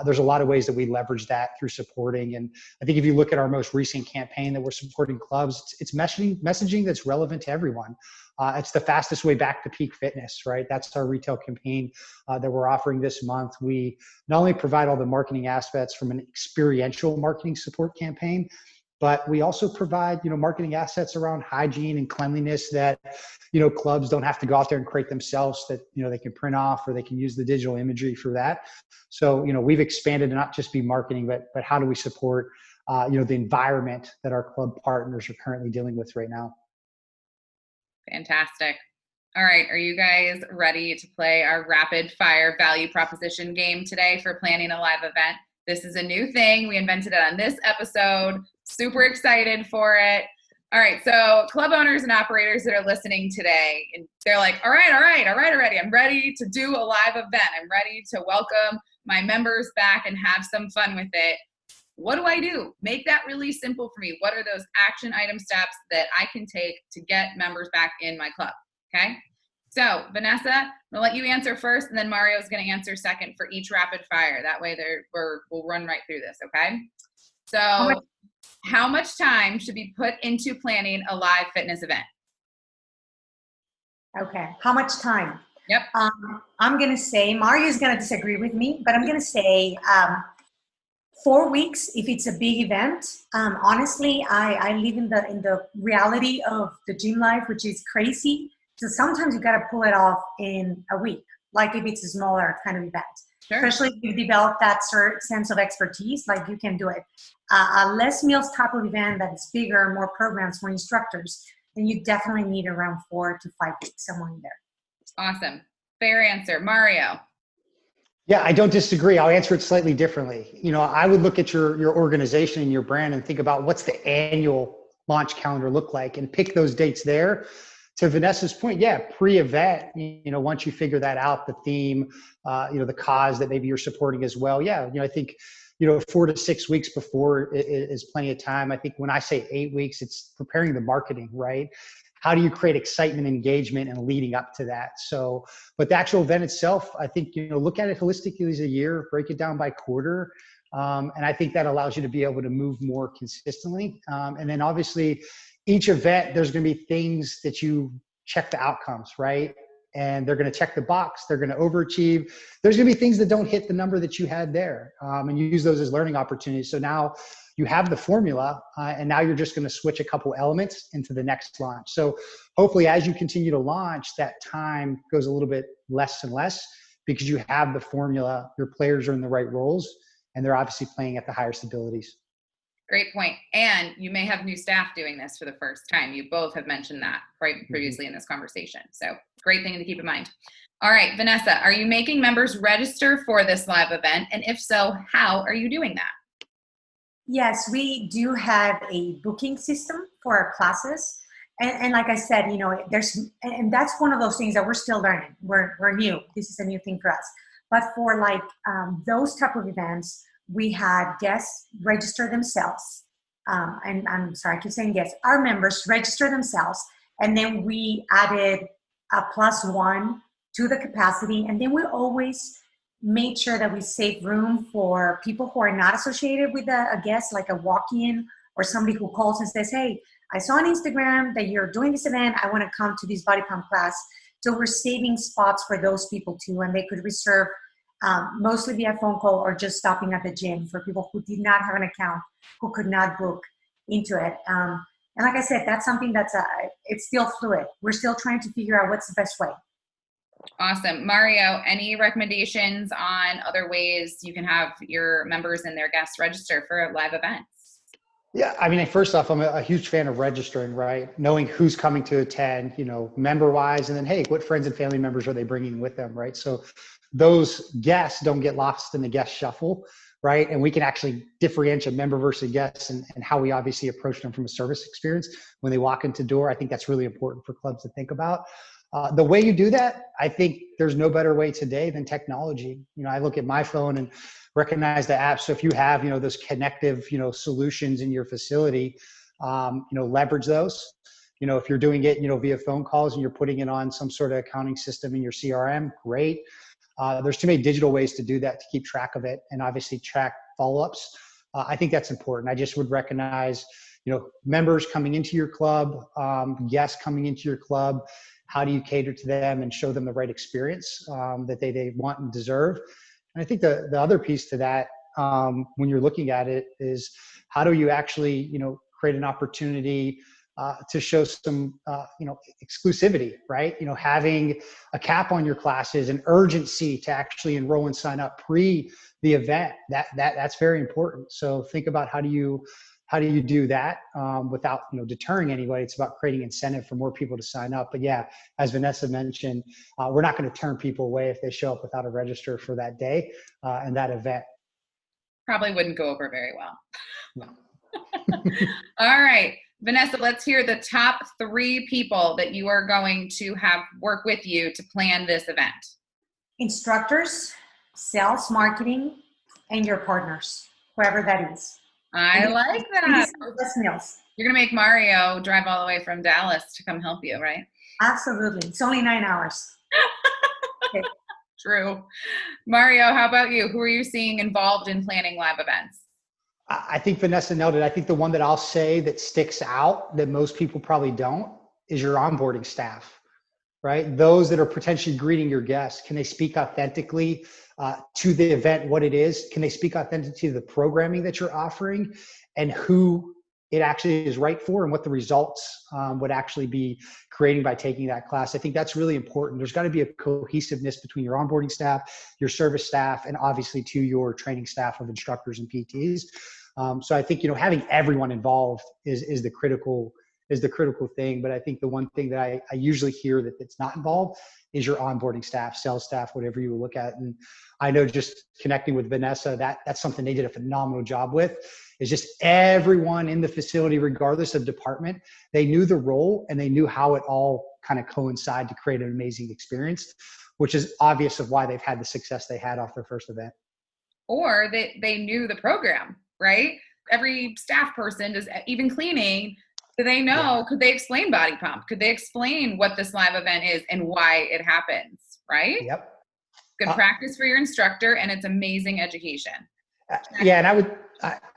there's a lot of ways that we leverage that through supporting. And I think if you look at our most recent campaign that we're supporting clubs, it's messaging that's relevant to everyone. It's the fastest way back to peak fitness, right? That's our retail campaign that we're offering this month. We not only provide all the marketing aspects from an experiential marketing support campaign, but we also provide, marketing assets around hygiene and cleanliness that, clubs don't have to go out there and create themselves, that, they can print off, or they can use the digital imagery for that. So, we've expanded to not just be marketing, but how do we support, the environment that our club partners are currently dealing with right now. Fantastic. All right. Are you guys ready to play our rapid fire value proposition game today for planning a live event? This is a new thing. We invented it on this episode. Super excited for it. All right. So club owners and operators that are listening today, and they're like, all right, already. I'm ready to do a live event. I'm ready to welcome my members back and have some fun with it. What do I do? Make that really simple for me. What are those action item steps that I can take to get members back in my club? Okay. So Vanessa, I'm gonna let you answer first, and then Mario's gonna answer second for each rapid fire. That way we'll run right through this. Okay. So how much time should be put into planning a live fitness event? Okay. How much time? Yep. I'm going to say, Mario's going to disagree with me, but I'm going to say 4 weeks if it's a big event. Honestly, I live in the reality of the gym life, which is crazy. So sometimes you got to pull it off in a week, like if it's a smaller kind of event. Sure. Especially if you develop that sense of expertise, like you can do it. A Les Mills type of event that is bigger, more programs, more instructors, then you definitely need around 4 to 5 weeks, somewhere in there. Awesome. Fair answer. Mario. Yeah, I don't disagree. I'll answer it slightly differently. I would look at your organization and your brand and think about what's the annual launch calendar look like, and pick those dates there. To Vanessa's point, yeah, pre-event, once you figure that out, the theme, the cause that maybe you're supporting as well. Yeah, I think, 4 to 6 weeks before is plenty of time. I think when I say 8 weeks, it's preparing the marketing, right? How do you create excitement, engagement, and leading up to that? So, but the actual event itself, I think, look at it holistically as a year, break it down by quarter. And I think that allows you to be able to move more consistently. And then obviously each event, there's going to be things that you check the outcomes, right? And they're going to check the box. They're going to overachieve. There's going to be things that don't hit the number that you had there. And you use those as learning opportunities. So now you have the formula, and now you're just going to switch a couple elements into the next launch. So hopefully as you continue to launch, that time goes a little bit less and less, because you have the formula, your players are in the right roles, and they're obviously playing at the highest abilities. Great point. And you may have new staff doing this for the first time. You both have mentioned that previously in this conversation. So great thing to keep in mind. All right, Vanessa, are you making members register for this live event? And if so, how are you doing that? Yes, we do have a booking system for our classes. And like I said, and that's one of those things that we're still learning. We're new. This is a new thing for us. But for like those type of events, we had guests register themselves. And I'm sorry, I keep saying guests. Our members register themselves, and then we added a +1 to the capacity. And then we always made sure that we save room for people who are not associated with a guest, like a walk-in or somebody who calls and says, hey, I saw on Instagram that you're doing this event. I want to come to this body pump class. So we're saving spots for those people too, and they could reserve mostly via phone call or just stopping at the gym for people who did not have an account, who could not book into it. And like I said, that's something that's it's still fluid. We're still trying to figure out what's the best way. Awesome. Mario, any recommendations on other ways you can have your members and their guests register for live events? Yeah, I mean, first off, I'm a huge fan of registering, right? Knowing who's coming to attend, member-wise, and then, hey, what friends and family members are they bringing with them, right? So those guests don't get lost in the guest shuffle, right? And we can actually differentiate a member versus guests and how we obviously approach them from a service experience when they walk into the door. I think that's really important for clubs to think about. The way you do that, I think there's no better way today than technology. I look at my phone and recognize the apps. So if you have, those connective, solutions in your facility, leverage those. If you're doing it, via phone calls and you're putting it on some sort of accounting system in your CRM, great. There's too many digital ways to do that to keep track of it and obviously track follow-ups. I think that's important. I just would recognize, members coming into your club, guests coming into your club. How do you cater to them and show them the right experience that they want and deserve? And I think the other piece to that, when you're looking at it, is how do you actually, create an opportunity to show some, exclusivity, right? Having a cap on your classes, an urgency to actually enroll and sign up pre the event. That's very important. So think about how do you do that without deterring anybody. It's about creating incentive for more people to sign up. But yeah, as Vanessa mentioned, we're not going to turn people away if they show up without a register for that day and that event. Probably wouldn't go over very well. No. All right, Vanessa, let's hear the top 3 people that you are going to have work with you to plan this event. Instructors, sales, marketing, and your partners, whoever that is. I like that. Meals. You're going to make Mario drive all the way from Dallas to come help you, right? Absolutely. It's only 9 hours. Okay. True. Mario, how about you? Who are you seeing involved in planning live events? I think Vanessa nailed it. I think the one that I'll say that sticks out that most people probably don't is your onboarding staff, right? Those that are potentially greeting your guests. Can they speak authentically to the event, what it is? Can they speak authentically to the programming that you're offering and who it actually is right for and what the results would actually be creating by taking that class? I think that's really important. There's got to be a cohesiveness between your onboarding staff, your service staff, and obviously to your training staff of instructors and PTs. So I think, having everyone involved is the critical thing. But I think the one thing that I usually hear that's not involved is your onboarding staff, sales staff, whatever you will look at. And I know just connecting with Vanessa, that's something they did a phenomenal job with, is just everyone in the facility, regardless of department, they knew the role and they knew how it all kind of coincide to create an amazing experience, which is obvious of why they've had the success they had off their first event. Or they knew the program, right? Every staff person does, even cleaning. Do they know? Yeah. Could they explain body pump? Could they explain what this live event is and why it happens, right? Yep. Good practice for your instructor, and it's amazing education. Yeah, and I would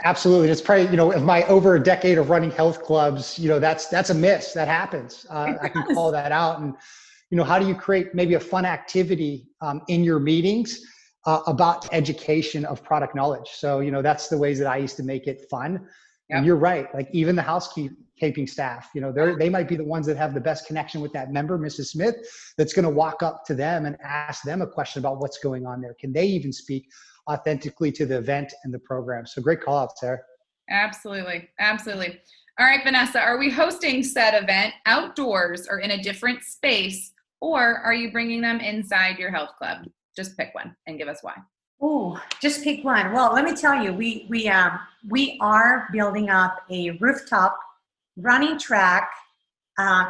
absolutely. It's probably of my over a decade of running health clubs. That's a miss that happens. I can call that out. And how do you create maybe a fun activity in your meetings about education of product knowledge? So that's the ways that I used to make it fun. Yep. And you're right. Like even the housekeeping staff, they might be the ones that have the best connection with that member, Mrs. Smith, that's going to walk up to them and ask them a question about what's going on there. Can they even speak authentically to the event and the program? So great call out, Sarah. Absolutely. Absolutely. All right, Vanessa, are we hosting said event outdoors or in a different space, or are you bringing them inside your health club? Just pick one and give us why. Oh, just pick one. Well, let me tell you, we are building up a rooftop running track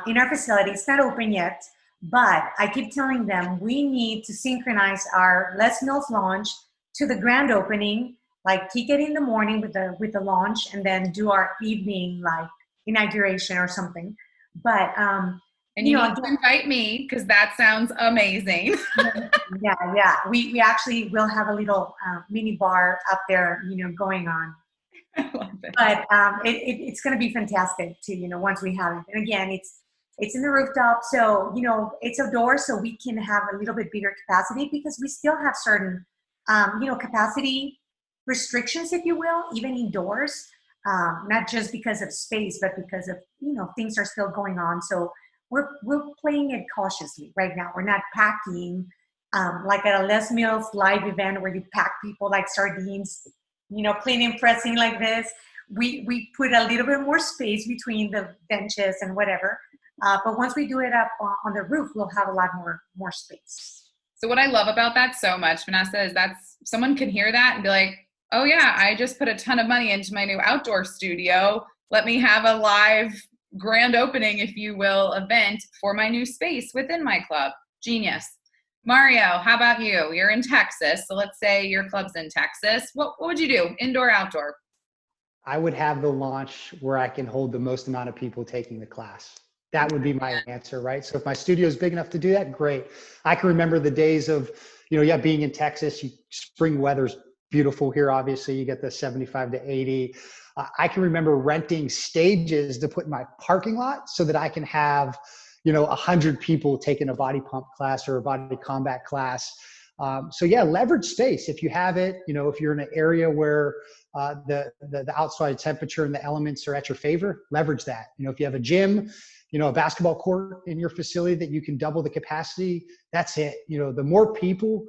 in our facility. It's not open yet, But I keep telling them we need to synchronize our Les Mills launch to the grand opening, like kick it in the morning with the launch, and then do our evening like inauguration or something. But and you need to invite me because that sounds amazing. yeah. We actually will have a little mini bar up there, going on. I love it. But it's going to be fantastic too, once we have it. And again, it's in the rooftop, so it's outdoors, so we can have a little bit bigger capacity because we still have certain capacity restrictions, if you will, even indoors. Not just because of space, but because of things are still going on. So we're playing it cautiously right now. We're not packing like at a Les Mills live event where you pack people like sardines, cleaning, pressing like this. We put a little bit more space between the benches and whatever. But once we do it up on the roof, we'll have a lot more space. So what I love about that so much, Vanessa, is that's someone can hear that and be like, oh yeah, I just put a ton of money into my new outdoor studio. Let me have a live grand opening, if you will, event for my new space within my club. Genius. Mario, how about you? You're in Texas. So let's say your club's in Texas. What would you do? Indoor, outdoor? I would have the launch where I can hold the most amount of people taking the class. That would be my answer, right? So if my studio is big enough to do that, great. I can remember the days of, being in Texas, spring weather's beautiful here. Obviously, you get the 75 to 80. I can remember renting stages to put in my parking lot so that I can have, 100 people taking a body pump class or a body combat class. So leverage space if you have it. If you're in an area where the outside temperature and the elements are at your favor, leverage that. If you have a gym, a basketball court in your facility that you can double the capacity, that's it. The more people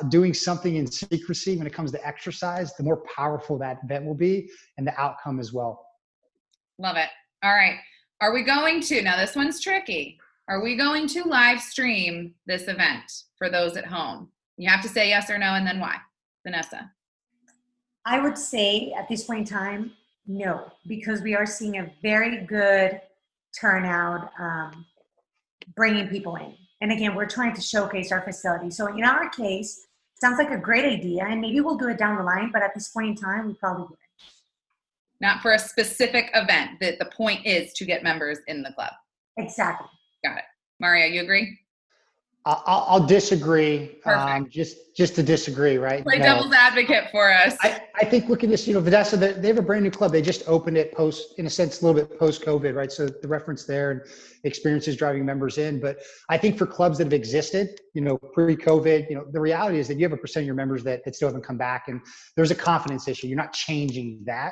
doing something in secrecy when it comes to exercise, the more powerful that event will be and the outcome as well. Love it. All right. Are we going to, now this one's tricky. Are we going to live stream this event for those at home? You have to say yes or no, and then why? Vanessa. I would say at this point in time, no, because we are seeing a very good turnout, bringing people in. And again, we're trying to showcase our facility. So in our case, sounds like a great idea, and maybe we'll do it down the line, but at this point in time, we probably wouldn't. Not for a specific event, that the point is to get members in the club. Exactly. Got it. Mario, you agree? I'll disagree. Just to disagree, right? Play devil's advocate for us. I think look at this, Vanessa, they have a brand new club. They just opened it in a sense, a little bit post-COVID, right? So the reference there and experiences driving members in. But I think for clubs that have existed, pre-COVID, the reality is that you have a percent of your members that still haven't come back. And there's a confidence issue. You're not changing that,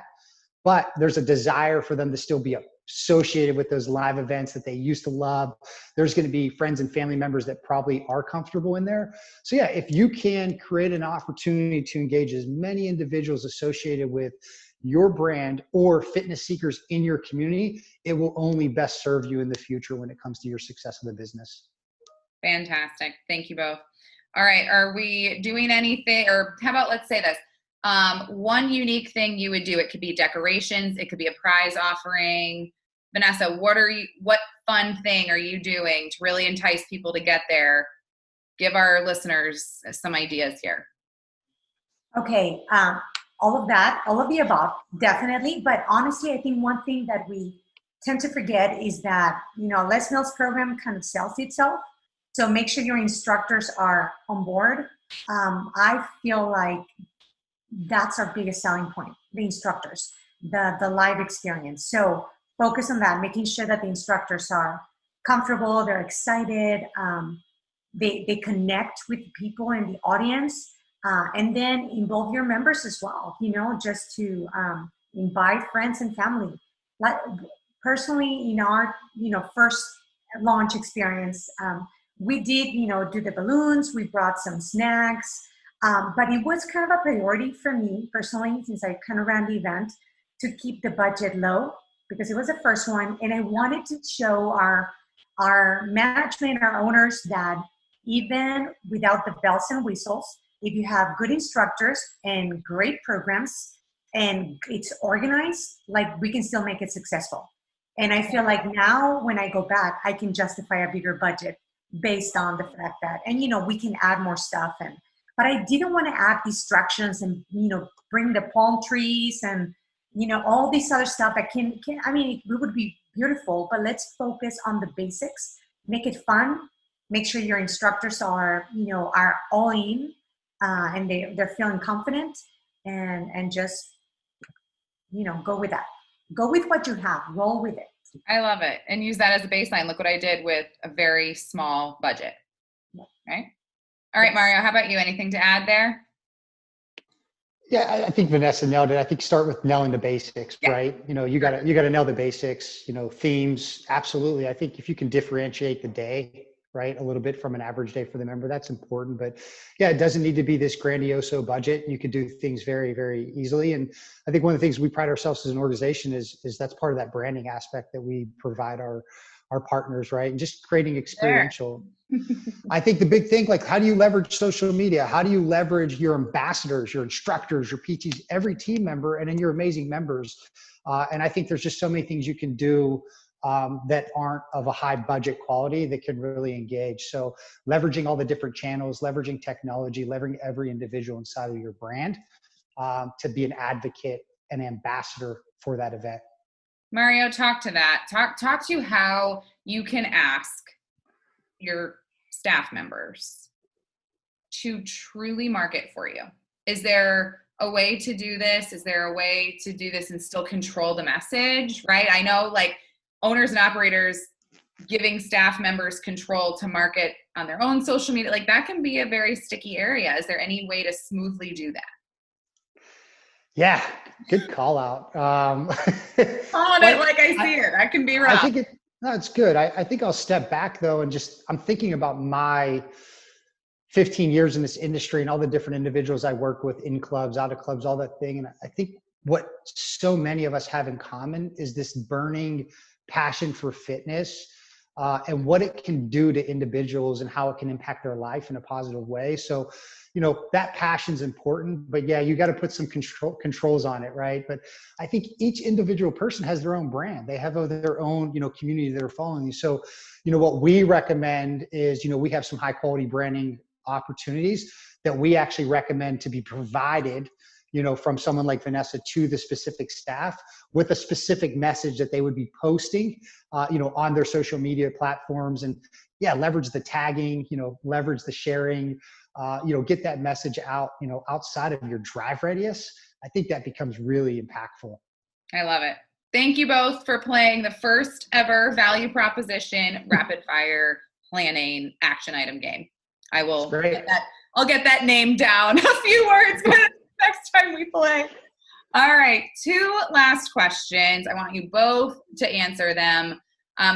but there's a desire for them to still be associated with those live events that they used to love. There's going to be friends and family members that probably are comfortable in there. So if you can create an opportunity to engage as many individuals associated with your brand or fitness seekers in your community, it will only best serve you in the future when it comes to your success of the business. Fantastic. Thank you both. All right. Are we doing anything, or how about, let's say this, one unique thing you would do? It could be decorations. It could be a prize offering. Vanessa, what fun thing are you doing to really entice people to get there? Give our listeners some ideas here. Okay. All of that, all of the above, definitely. But honestly, I think one thing that we tend to forget is that, Les Mills program kind of sells itself. So make sure your instructors are on board. I feel like that's our biggest selling point, the instructors, the live experience. So focus on that, making sure that the instructors are comfortable, they're excited, they connect with people in the audience, and then involve your members as well, just to invite friends and family. Like personally, in our, first launch experience, we did, do the balloons, we brought some snacks, but it was kind of a priority for me personally, since I kind of ran the event, to keep the budget low, because it was the first one, and I wanted to show our management, our owners, that even without the bells and whistles, if you have good instructors and great programs and it's organized, like we can still make it successful. And I feel like now when I go back, I can justify a bigger budget based on the fact that, and we can add more stuff, but I didn't want to add distractions and bring the palm trees and all this other stuff that can I mean, it would be beautiful, but let's focus on the basics, make it fun, make sure your instructors are all in, and they're feeling confident, and just go with that, go with what you have, roll with it. I love it. And use that as a baseline. Look what I did with a very small budget. Right? All right, Mario, how about you? Anything to add there? Yeah, I think Vanessa nailed it. I think start with nailing the basics, right? You gotta nail the basics, themes. Absolutely. I think if you can differentiate the day, right, a little bit from an average day for the member, that's important. But yeah, it doesn't need to be this grandioso budget. You could do things very, very easily. And I think one of the things we pride ourselves as an organization is that's part of that branding aspect that we provide our partners, right? And just creating experiential. I think the big thing, like, how do you leverage social media? How do you leverage your ambassadors, your instructors, your PTs, every team member, and then your amazing members? And I think there's just so many things you can do that aren't of a high budget quality that can really engage. So leveraging all the different channels, leveraging technology, leveraging every individual inside of your brand to be an advocate and ambassador for that event. Mario, talk to that. Talk to how you can ask your staff members to truly market for you. Is there a way to do this? Is there a way to do this and still control the message, right? I know, like, owners and operators giving staff members control to market on their own social media, like, that can be a very sticky area. Is there any way to smoothly do that? Yeah, good call out. On it like I see it. That can be rough. I think it's good. I think I'll step back though, and I'm thinking about my 15 years in this industry and all the different individuals I work with in clubs, out of clubs, all that thing. And I think what so many of us have in common is this burning passion for fitness and what it can do to individuals and how it can impact their life in a positive way. So, that passion's important, but yeah, you got to put some controls on it, right? But I think each individual person has their own brand. They have their own, community that are following you. So, what we recommend is, we have some high quality branding opportunities that we actually recommend to be provided, from someone like Vanessa to the specific staff with a specific message that they would be posting, on their social media platforms. And yeah, leverage the tagging, leverage the sharing, get that message out, outside of your drive radius. I think that becomes really impactful. I love it. Thank you both for playing the first ever value proposition rapid fire planning action item game. I will get that. I'll get that name down. A few words next time we play. All right. 2 last questions. I want you both to answer them.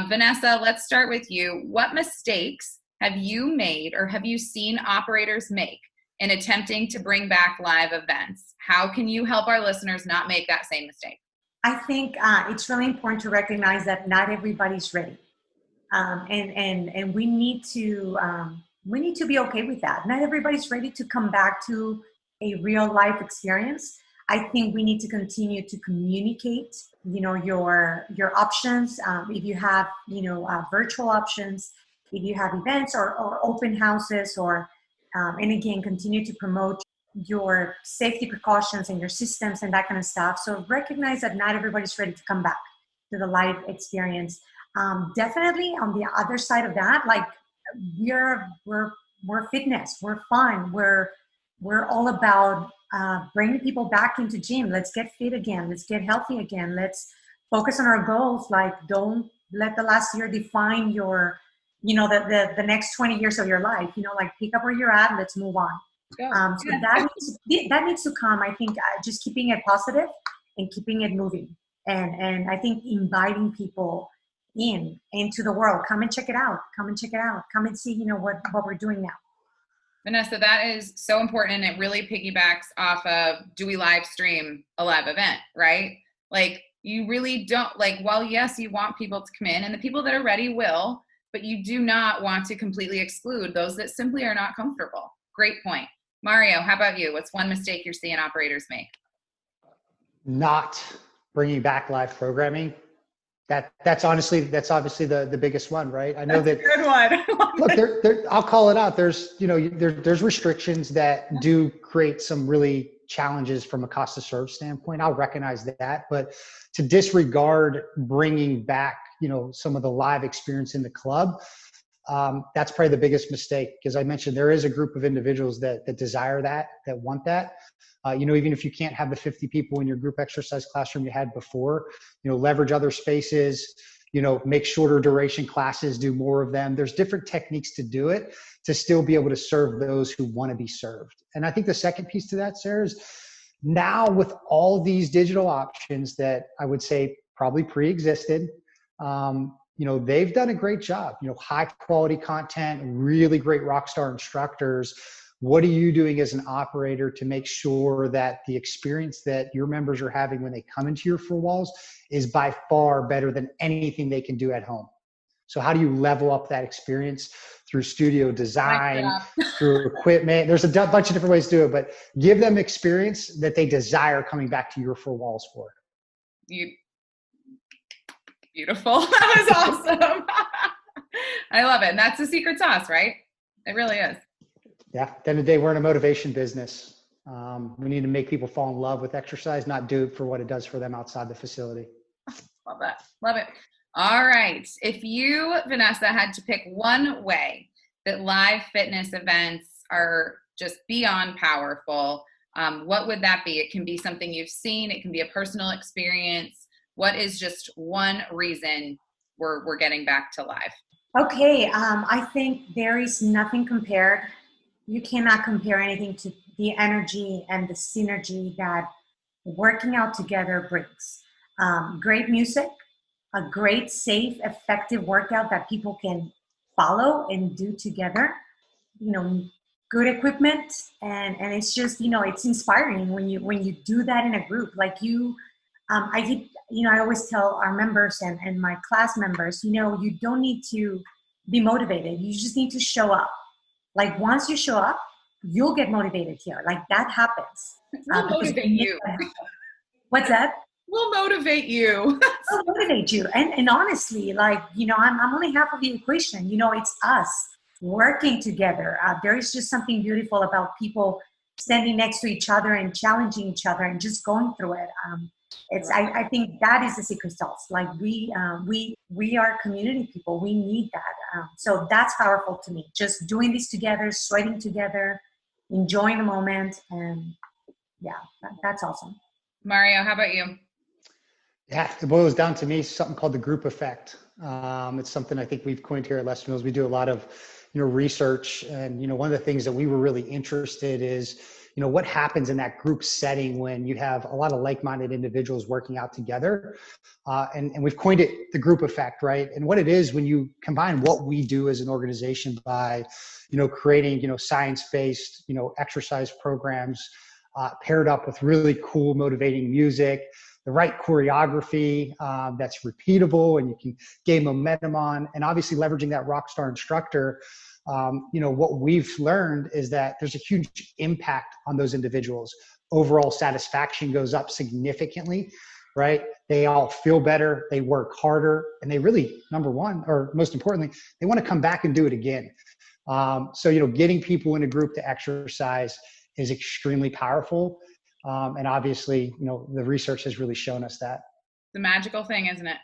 Vanessa, let's start with you. What mistakes have you made or have you seen operators make in attempting to bring back live events? How can you help our listeners not make that same mistake? I think it's really important to recognize that not everybody's ready, and we need to be okay with that. Not everybody's ready to come back to a real life experience. I think we need to continue to communicate, your options. If you have, virtual options, if you have events or open houses, and again, continue to promote your safety precautions and your systems and that kind of stuff. So recognize that not everybody's ready to come back to the live experience. Definitely on the other side of that, like we're fitness, we're fun, we're all about bringing people back into gym. Let's get fit again. Let's get healthy again. Let's focus on our goals. Like, don't let the last year define your, the next 20 years of your life. Like, pick up where you're at. Let's move on. So that needs to come. I think just keeping it positive and keeping it moving, and I think inviting people into the world. Come and check it out. Come and see what we're doing now. Vanessa, that is so important, and it really piggybacks off of, do we live stream a live event, right? Like, you really don't, like, while yes, you want people to come in, and the people that are ready will, but you do not want to completely exclude those that simply are not comfortable. Great point. Mario, how about you? What's one mistake you're seeing operators make? Not bringing back live programming That's obviously the biggest one, right? I know That's that. a good one. Look, I'll call it out. There's restrictions that do create some really challenges from a cost to serve standpoint. I'll recognize that, but to disregard bringing back, some of the live experience in the club, that's probably the biggest mistake. Because I mentioned there is a group of individuals that desire that want that. Even if you can't have the 50 people in your group exercise classroom you had before, leverage other spaces, make shorter duration classes, do more of them. There's different techniques to do it to still be able to serve those who want to be served. And I think the second piece to that, Sarah, is now with all these digital options that I would say probably pre-existed, they've done a great job, high quality content, really great rock star instructors. What are you doing as an operator to make sure that the experience that your members are having when they come into your four walls is by far better than anything they can do at home? So how do you level up that experience through studio design, through equipment? There's a bunch of different ways to do it, but give them experience that they desire coming back to your four walls for. Beautiful. That was awesome. I love it. And that's the secret sauce, right? It really is. Yeah. At the end of the day, we're in a motivation business. We need to make people fall in love with exercise, not do it for what it does for them outside the facility. Love that. Love it. All right. If you, Vanessa, had to pick one way that live fitness events are just beyond powerful, what would that be? It can be something you've seen. It can be a personal experience. What is just one reason we're getting back to live? Okay. I think there is nothing compared. You cannot compare anything to the energy and the synergy that working out together brings. Great music, a great, safe, effective workout that people can follow and do together. Good equipment, and it's just it's inspiring when you do that in a group. Like I always tell our members and my class members, you don't need to be motivated. You just need to show up. Like once you show up, you'll get motivated here. Like that happens. We'll motivate you. What's that? We'll motivate you. We'll motivate you. And honestly, I'm only half of the equation. It's us working together. There is just something beautiful about people standing next to each other and challenging each other and just going through it. I think that is the secret sauce. Like we are community people. We need that. So that's powerful to me. Just doing this together, sweating together, enjoying the moment. And yeah, that's awesome. Mario, how about you? Yeah, it boils down to me something called the group effect. It's something I think we've coined here at Les Mills. We do a lot of, research, and one of the things that we were really interested is, what happens in that group setting when you have a lot of like-minded individuals working out together, and we've coined it the group effect, right? And what it is when you combine what we do as an organization by, creating, science-based, exercise programs, paired up with really cool, motivating music, the right choreography that's repeatable and you can gain momentum on, and obviously leveraging that rock star instructor. What we've learned is that there's a huge impact on those individuals. Overall satisfaction goes up significantly, right? They all feel better, they work harder, and they really, number one, or most importantly, they want to come back and do it again. So, getting people in a group to exercise is extremely powerful. And obviously, the research has really shown us that. The magical thing, isn't it?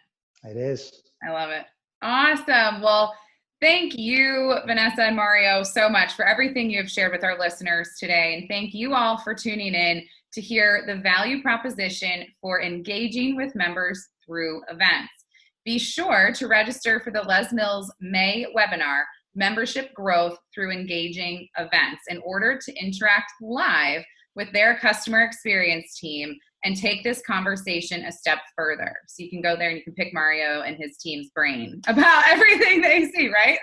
It is. I love it. Awesome. Well, thank you, Vanessa and Mario, so much for everything you have shared with our listeners today. And thank you all for tuning in to hear the value proposition for engaging with members through events. Be sure to register for the Les Mills May webinar, Membership Growth Through Engaging Events, in order to interact live with their customer experience team and take this conversation a step further. So you can go there and you can pick Mario and his team's brain about everything they see, right?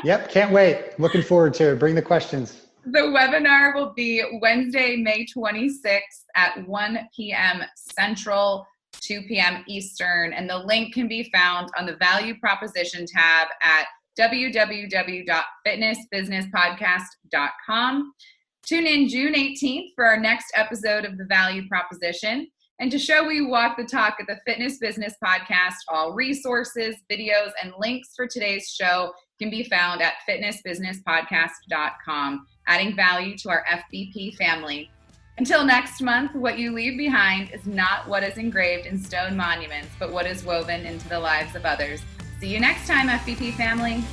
Yep, can't wait. Looking forward to it. Bring the questions. The webinar will be Wednesday, May 26th at 1 p.m. Central, 2 p.m. Eastern, and the link can be found on the Value Proposition tab at www.fitnessbusinesspodcast.com. Tune in June 18th for our next episode of The Value Proposition. And to show we walk the talk at the Fitness Business Podcast, all resources, videos, and links for today's show can be found at fitnessbusinesspodcast.com, adding value to our FBP family. Until next month, what you leave behind is not what is engraved in stone monuments, but what is woven into the lives of others. See you next time, FBP family.